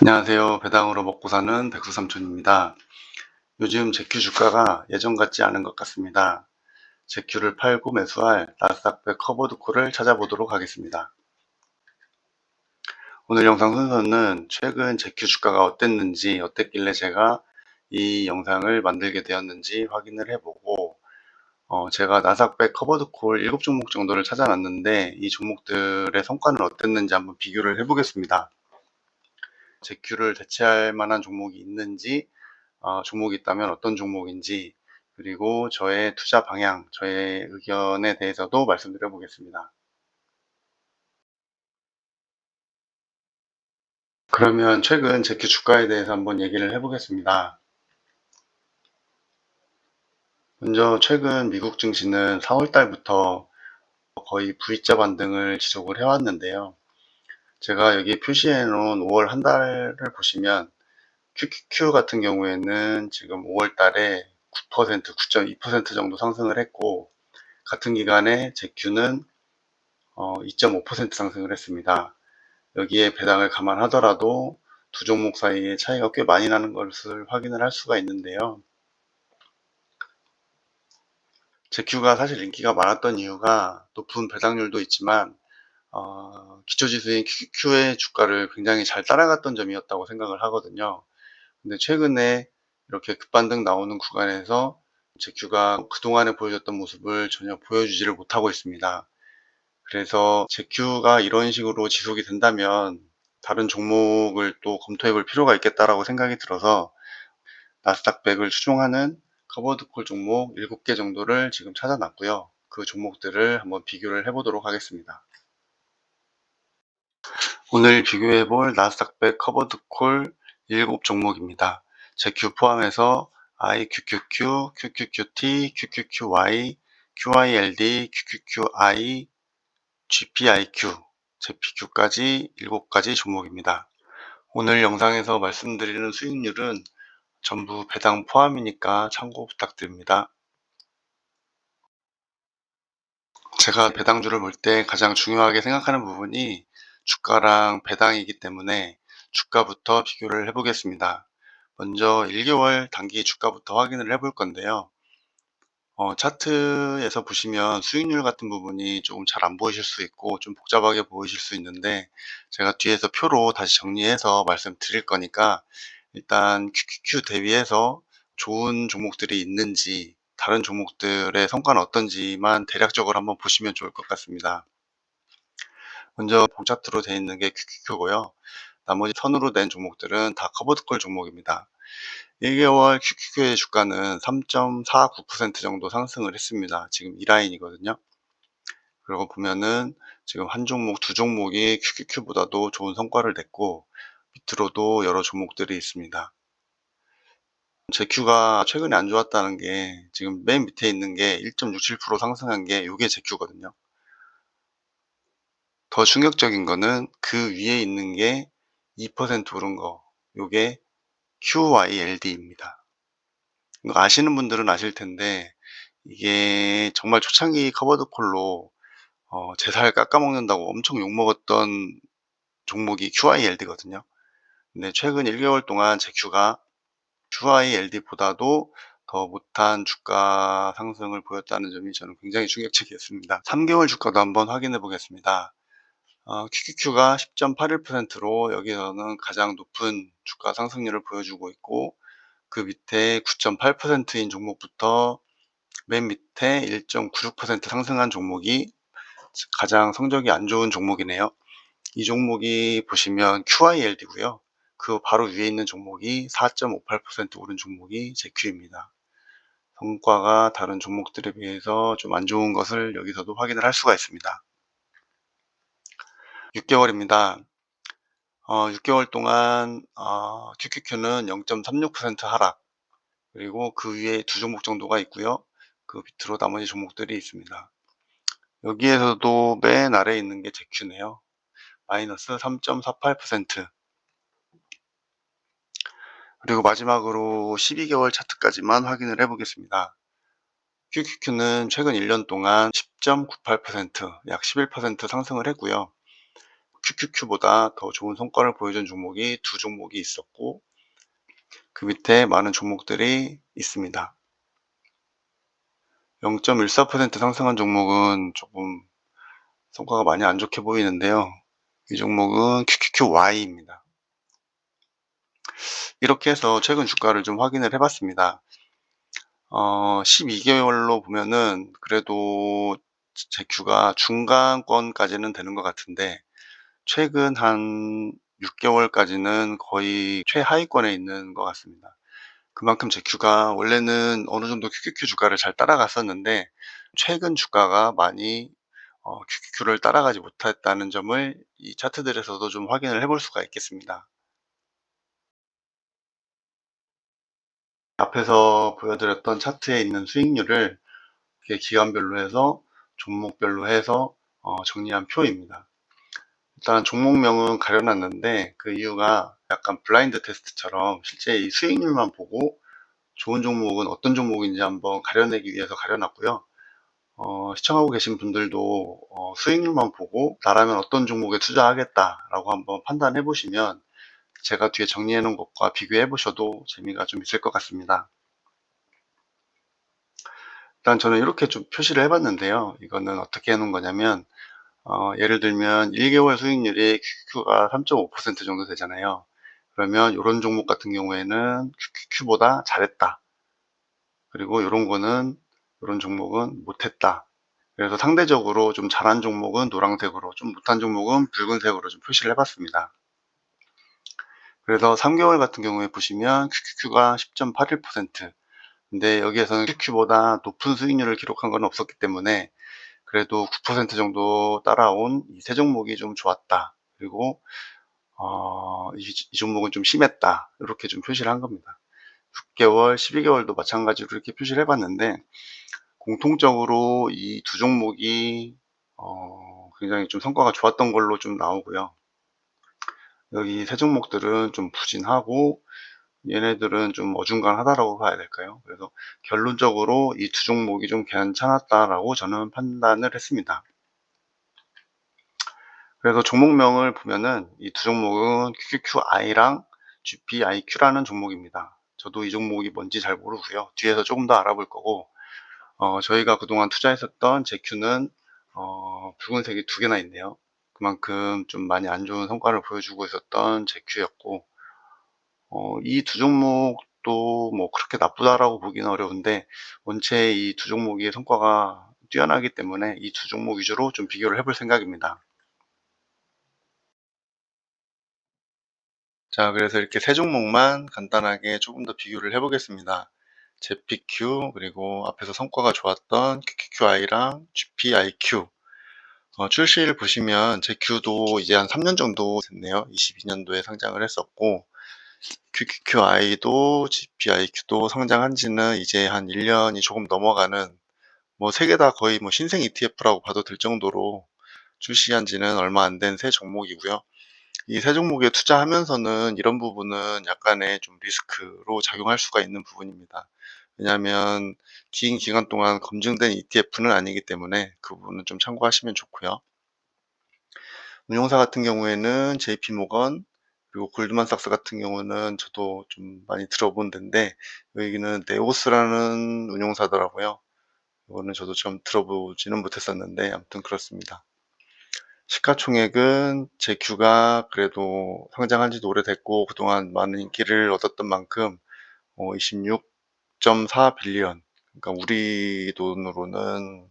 안녕하세요. 배당으로 먹고 사는 백수삼촌입니다. 요즘 제큐 주가가 예전 같지 않은 것 같습니다. 제큐를 팔고 매수할 나스닥백 커버드콜을 찾아보도록 하겠습니다. 오늘 영상 순서는 최근 제큐 주가가 어땠길래 제가 이 영상을 만들게 되었는지 확인을 해보고, 제가 나스닥백 커버드콜 7종목 정도를 찾아놨는데 이 종목들의 성과는 어땠는지 한번 비교를 해보겠습니다. 제큐를 대체할 만한 종목이 있는지, 종목이 있다면 어떤 종목인지, 그리고 저의 투자 방향, 저의 의견에 대해서도 말씀드려 보겠습니다. 그러면 최근 제큐 주가에 대해서 한번 얘기를 해보겠습니다. 먼저 최근 미국 증시는 4월 달부터 거의 V자 반등을 지속을 해왔는데요. 제가 여기 표시해 놓은 5월 한 달을 보시면 QQQ 같은 경우에는 지금 5월 달에 9%, 9.2% 정도 상승을 했고, 같은 기간에 제큐는 2.5% 상승을 했습니다. 여기에 배당을 감안하더라도 두 종목 사이의 차이가 꽤 많이 나는 것을 확인을 할 수가 있는데요. 제큐가 사실 인기가 많았던 이유가 높은 배당률도 있지만 기초지수인 QQQ의 주가를 굉장히 잘 따라갔던 점이었다고 생각을 하거든요. 근데 최근에 이렇게 급반등 나오는 구간에서 제큐가 그동안에 보여줬던 모습을 전혀 보여주지를 못하고 있습니다. 그래서 제큐가 이런 식으로 지속이 된다면 다른 종목을 또 검토해 볼 필요가 있겠다라고 생각이 들어서 나스닥 100을 추종하는 커버드콜 종목 7개 정도를 지금 찾아놨고요. 그 종목들을 한번 비교를 해보도록 하겠습니다. 오늘 비교해 볼 나스닥 100 커버드콜 7종목입니다. 제큐 포함해서 IQQQ, QQQT, QQQY, QYLD, QQQI, GPIQ, JPQ까지 7가지 종목입니다. 오늘 영상에서 말씀드리는 수익률은 전부 배당 포함이니까 참고 부탁드립니다. 제가 배당주를 볼 때 가장 중요하게 생각하는 부분이 주가랑 배당이기 때문에 주가부터 비교를 해보겠습니다. 먼저 1개월 단기 주가부터 확인을 해볼 건데요. 차트에서 보시면 수익률 같은 부분이 조금 잘 안 보이실 수 있고 좀 복잡하게 보이실 수 있는데, 제가 뒤에서 표로 다시 정리해서 말씀드릴 거니까 일단 QQQ 대비해서 좋은 종목들이 있는지, 다른 종목들의 성과는 어떤지만 대략적으로 한번 보시면 좋을 것 같습니다. 먼저 봉차트로 되어 있는 게 QQQ고요. 나머지 선으로 된 종목들은 다 커버드콜 종목입니다. 1개월 QQQ의 주가는 3.49% 정도 상승을 했습니다. 지금 이 라인이거든요. 그리고 보면은 지금 한 종목, 두 종목이 QQQ보다도 좋은 성과를 냈고, 밑으로도 여러 종목들이 있습니다. 제큐가 최근에 안 좋았다는 게 지금 맨 밑에 있는 게 1.67% 상승한 게 요게 제큐거든요. 더 충격적인 거는 그 위에 있는 게 2% 오른 거, 요게 QYLD입니다. 이거 아시는 분들은 아실 텐데 이게 정말 초창기 커버드콜로 제 살 깎아먹는다고 엄청 욕먹었던 종목이 QYLD거든요. 근데 최근 1개월 동안 제큐가 QYLD보다도 더 못한 주가 상승을 보였다는 점이 저는 굉장히 충격적이었습니다. 3개월 주가도 한번 확인해 보겠습니다. QQQ가 10.81%로 여기서는 가장 높은 주가 상승률을 보여주고 있고, 그 밑에 9.8%인 종목부터 맨 밑에 1.96% 상승한 종목이 가장 성적이 안 좋은 종목이네요. 이 종목이 보시면 QYLD고요. 그 바로 위에 있는 종목이 4.58% 오른 종목이 제큐입니다. 성과가 다른 종목들에 비해서 좀 안 좋은 것을 여기서도 확인을 할 수가 있습니다. 6개월입니다. 6개월 동안 QQQ는 0.36% 하락, 그리고 그 위에 두 종목 정도가 있고요. 그 밑으로 나머지 종목들이 있습니다. 여기에서도 맨 아래에 있는 게 제큐네요. 마이너스 3.48%. 그리고 마지막으로 12개월 차트까지만 확인을 해보겠습니다. QQQ는 최근 1년 동안 10.98%, 약 11% 상승을 했고요. QQQ보다 더 좋은 성과를 보여준 종목이 두 종목이 있었고, 그 밑에 많은 종목들이 있습니다. 0.14% 상승한 종목은 조금 성과가 많이 안 좋게 보이는데요. 이 종목은 QQQY입니다. 이렇게 해서 최근 주가를 좀 확인을 해 봤습니다. 12개월로 보면은 그래도 제큐가 중간권까지는 되는 것 같은데, 최근 한 6개월까지는 거의 최하위권에 있는 것 같습니다. 그만큼 제큐가 원래는 어느 정도 QQQ 주가를 잘 따라갔었는데, 최근 주가가 많이 QQQ를 따라가지 못했다는 점을 이 차트들에서도 좀 확인을 해볼 수가 있겠습니다. 앞에서 보여드렸던 차트에 있는 수익률을 이렇게 기간별로 해서 종목별로 해서 정리한 표입니다. 일단 종목명은 가려놨는데, 그 이유가 약간 블라인드 테스트처럼 실제 이 수익률만 보고 좋은 종목은 어떤 종목인지 한번 가려내기 위해서 가려놨고요. 시청하고 계신 분들도 수익률만 보고 나라면 어떤 종목에 투자하겠다라고 한번 판단해 보시면 제가 뒤에 정리해 놓은 것과 비교해 보셔도 재미가 좀 있을 것 같습니다. 일단 저는 이렇게 좀 표시를 해 봤는데요. 이거는 어떻게 해 놓은 거냐면, 예를 들면 1개월 수익률이 QQQ가 3.5% 정도 되잖아요. 그러면 이런 종목 같은 경우에는 QQQ보다 잘했다. 그리고 이런 거는, 이런 종목은 못했다. 그래서 상대적으로 좀 잘한 종목은 노란색으로, 좀 못한 종목은 붉은색으로 좀 표시를 해봤습니다. 그래서 3개월 같은 경우에 보시면 QQQ가 10.81%. 근데 여기에서는 QQ보다 높은 수익률을 기록한 건 없었기 때문에 그래도 9% 정도 따라온 이 세 종목이 좀 좋았다. 그리고 이 종목은 좀 심했다. 이렇게 좀 표시를 한 겁니다. 6개월, 12개월도 마찬가지로 이렇게 표시를 해봤는데, 공통적으로 이 두 종목이 굉장히 좀 성과가 좋았던 걸로 좀 나오고요. 여기 세 종목들은 좀 부진하고 얘네들은 좀 어중간하다라고 봐야 될까요? 그래서 결론적으로 이 두 종목이 좀 괜찮았다라고 저는 판단을 했습니다. 그래서 종목명을 보면은 이 두 종목은 QQQI랑 GPIQ라는 종목입니다. 저도 이 종목이 뭔지 잘 모르고요. 뒤에서 조금 더 알아볼 거고, 저희가 그동안 투자했었던 제큐는 붉은색이 두 개나 있네요. 그만큼 좀 많이 안 좋은 성과를 보여주고 있었던 제큐였고, 이 두 종목도 뭐 그렇게 나쁘다라고 보기는 어려운데, 원체 이 두 종목의 성과가 뛰어나기 때문에 이 두 종목 위주로 좀 비교를 해볼 생각입니다. 자, 그래서 이렇게 세 종목만 간단하게 조금 더 비교를 해보겠습니다. 제피큐, 그리고 앞에서 성과가 좋았던 QQQI랑 GPIQ. 출시를 보시면 제큐도 이제 한 3년 정도 됐네요. 22년도에 상장을 했었고, QQQI도 GPIQ도 상장한 지는 이제 한 1년이 조금 넘어가는, 뭐 세 개 다 거의 뭐 신생 ETF라고 봐도 될 정도로 출시한 지는 얼마 안 된 새 종목이고요. 이 세 종목에 투자하면서는 이런 부분은 약간의 좀 리스크로 작용할 수가 있는 부분입니다. 왜냐하면 긴 기간 동안 검증된 ETF는 아니기 때문에 그 부분은 좀 참고하시면 좋고요. 운용사 같은 경우에는 JP모건, 그리고 골드만삭스 같은 경우는 저도 좀 많이 들어본 데인데, 여기는 네오스라는 운용사더라고요. 이거는 저도 좀 들어보지는 못했었는데 아무튼 그렇습니다. 시가총액은 제큐가 그래도 상장한 지도 오래됐고 그동안 많은 인기를 얻었던 만큼 26.4 빌리언, 그러니까 우리 돈으로는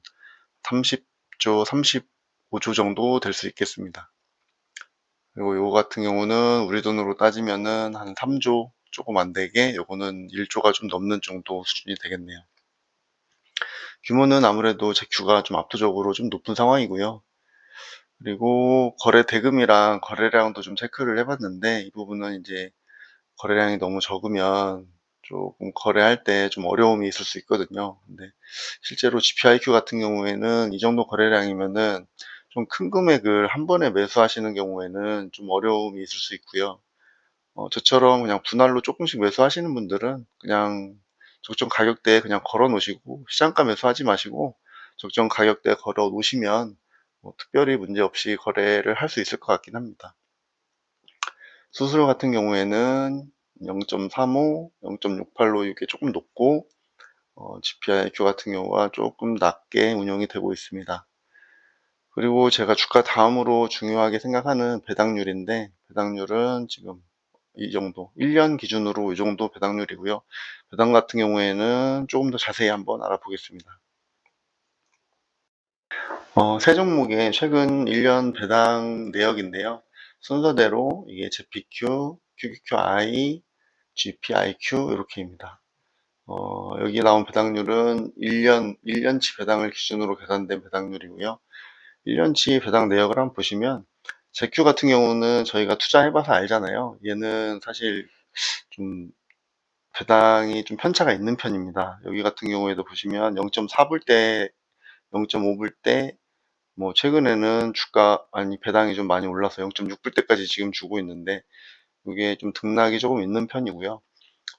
30조, 35조 정도 될 수 있겠습니다. 그리고 요거 같은 경우는 우리 돈으로 따지면은 한 3조 조금 안 되게, 요거는 1조가 좀 넘는 정도 수준이 되겠네요. 규모는 아무래도 제큐가 좀 압도적으로 좀 높은 상황이고요. 그리고 거래 대금이랑 거래량도 좀 체크를 해봤는데, 이 부분은 이제 거래량이 너무 적으면 조금 거래할 때 좀 어려움이 있을 수 있거든요. 근데 실제로 GPIQ 같은 경우에는 이 정도 거래량이면은 좀 큰 금액을 한 번에 매수하시는 경우에는 좀 어려움이 있을 수 있고요. 저처럼 그냥 분할로 조금씩 매수하시는 분들은 그냥 적정 가격대에 그냥 걸어 놓으시고, 시장가 매수하지 마시고 적정 가격대에 걸어 놓으시면 뭐 특별히 문제없이 거래를 할 수 있을 것 같긴 합니다. 수수료 같은 경우에는 0.35, 0.68로 이게 조금 높고 GPIQ 같은 경우가 조금 낮게 운영이 되고 있습니다. 그리고 제가 주가 다음으로 중요하게 생각하는 배당률인데, 배당률은 지금 이 정도, 1년 기준으로 이 정도 배당률이고요. 배당 같은 경우에는 조금 더 자세히 한번 알아보겠습니다. 세 종목의 최근 1년 배당 내역인데요. 순서대로 이게 JPQ, QQQI, GPIQ 이렇게입니다. 여기 나온 배당률은 1년치 배당을 기준으로 계산된 배당률이고요. 1년치 배당 내역을 한번 보시면, 제큐 같은 경우는 저희가 투자해봐서 알잖아요. 얘는 사실 좀 배당이 좀 편차가 있는 편입니다. 여기 같은 경우에도 보시면 0.4불 때, 0.5불 때, 뭐 최근에는 배당이 좀 많이 올라서 0.6불 때까지 지금 주고 있는데, 이게 좀 등락이 조금 있는 편이고요.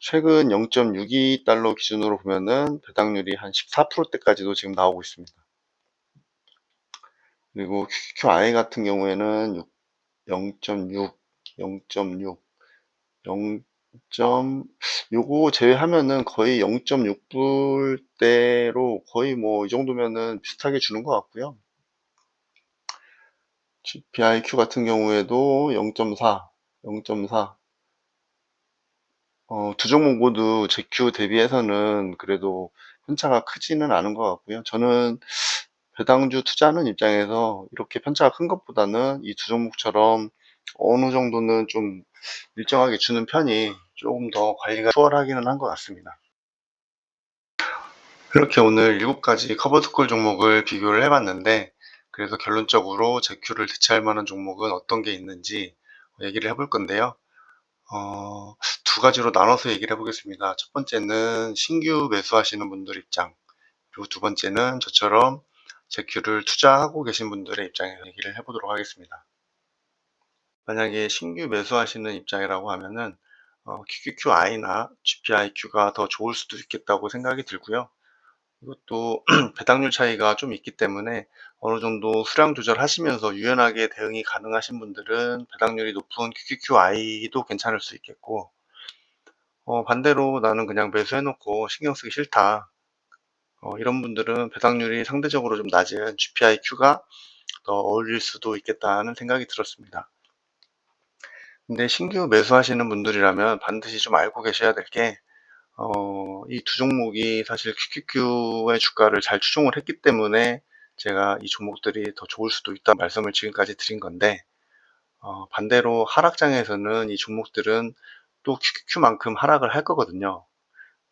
최근 0.62달러 기준으로 보면은 배당률이 한 14%대까지도 지금 나오고 있습니다. 그리고 QQI 같은 경우에는 0.6, 0.6, 0. 요거 제외하면은 거의 0.6불대로 거의 뭐 이 정도면은 비슷하게 주는 것 같고요. GPIQ 같은 경우에도 0.4, 0.4. 두 종목 모두 제큐 대비해서는 그래도 편차가 크지는 않은 것 같고요. 저는 배당주 투자하는 입장에서 이렇게 편차가 큰 것보다는 이 두 종목처럼 어느 정도는 좀 일정하게 주는 편이 조금 더 관리가 수월하기는 한 것 같습니다. 이렇게 오늘 7가지 커버드콜 종목을 비교를 해봤는데, 그래서 결론적으로 제큐를 대체할 만한 종목은 어떤 게 있는지 얘기를 해볼 건데요. 두 가지로 나눠서 얘기를 해보겠습니다. 첫 번째는 신규 매수하시는 분들 입장, 그리고 두 번째는 저처럼 제큐를 투자하고 계신 분들의 입장에서 얘기를 해보도록 하겠습니다. 만약에 신규 매수하시는 입장이라고 하면은 QQQI나 GPIQ가 더 좋을 수도 있겠다고 생각이 들고요. 이것도 배당률 차이가 좀 있기 때문에 어느 정도 수량 조절하시면서 유연하게 대응이 가능하신 분들은 배당률이 높은 QQQI도 괜찮을 수 있겠고, 반대로 나는 그냥 매수해놓고 신경 쓰기 싫다, 이런 분들은 배당률이 상대적으로 좀 낮은 GPIQ가 더 어울릴 수도 있겠다는 생각이 들었습니다. 근데 신규 매수하시는 분들이라면 반드시 좀 알고 계셔야 될 게, 이 두 종목이 사실 QQQ의 주가를 잘 추종을 했기 때문에 제가 이 종목들이 더 좋을 수도 있다 말씀을 지금까지 드린 건데, 반대로 하락장에서는 이 종목들은 또 QQQ만큼 하락을 할 거거든요.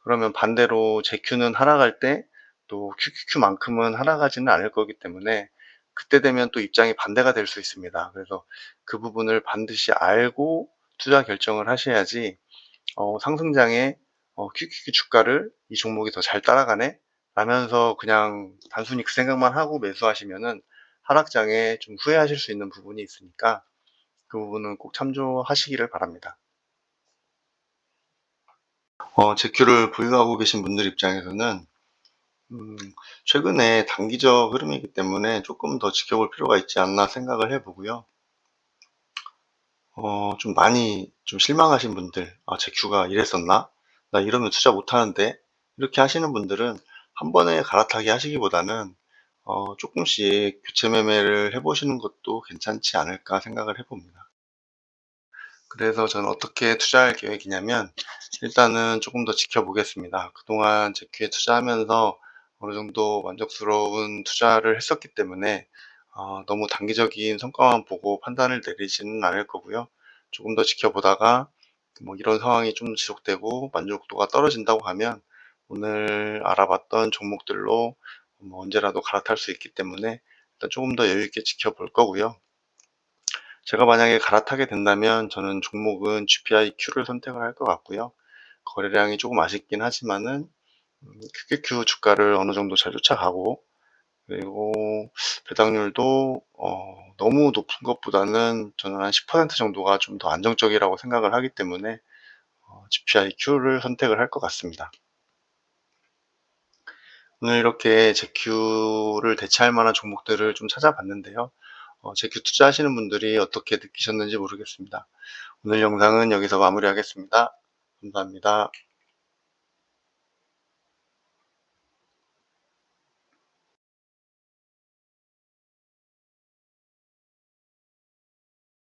그러면 반대로 제큐는 하락할 때 또 QQQ만큼은 하락하지는 않을 거기 때문에 그때 되면 또 입장이 반대가 될 수 있습니다. 그래서 그 부분을 반드시 알고 투자 결정을 하셔야지, 상승장에 QQQ 주가를 이 종목이 더 잘 따라가네 라면서 그냥 단순히 그 생각만 하고 매수하시면은 하락장에 좀 후회하실 수 있는 부분이 있으니까 그 부분은 꼭 참조하시기를 바랍니다. 제큐를 보유하고 계신 분들 입장에서는 음, 최근에 단기적 흐름이기 때문에 조금 더 지켜볼 필요가 있지 않나 생각을 해보고요. 좀 많이 좀 실망하신 분들, 제 큐가 이랬었나? 나 이러면 투자 못하는데? 이렇게 하시는 분들은 한 번에 갈아타기 하시기보다는 조금씩 교체 매매를 해보시는 것도 괜찮지 않을까 생각을 해봅니다. 그래서 저는 어떻게 투자할 계획이냐면, 일단은 조금 더 지켜보겠습니다. 그동안 제큐에 투자하면서 어느 정도 만족스러운 투자를 했었기 때문에 너무 단기적인 성과만 보고 판단을 내리지는 않을 거고요. 조금 더 지켜보다가 뭐 이런 상황이 좀 지속되고 만족도가 떨어진다고 하면 오늘 알아봤던 종목들로 뭐 언제라도 갈아탈 수 있기 때문에 일단 조금 더 여유 있게 지켜볼 거고요. 제가 만약에 갈아타게 된다면 저는 종목은 GPIQ를 선택을 할 것 같고요. 거래량이 조금 아쉽긴 하지만은 QQQ 주가를 어느 정도 잘 쫓아가고, 그리고 배당률도 너무 높은 것보다는 저는 한 10% 정도가 좀 더 안정적이라고 생각을 하기 때문에 GPIQ를 선택을 할 것 같습니다. 오늘 이렇게 제큐를 대체할 만한 종목들을 좀 찾아봤는데요. 제큐 투자하시는 분들이 어떻게 느끼셨는지 모르겠습니다. 오늘 영상은 여기서 마무리하겠습니다. 감사합니다.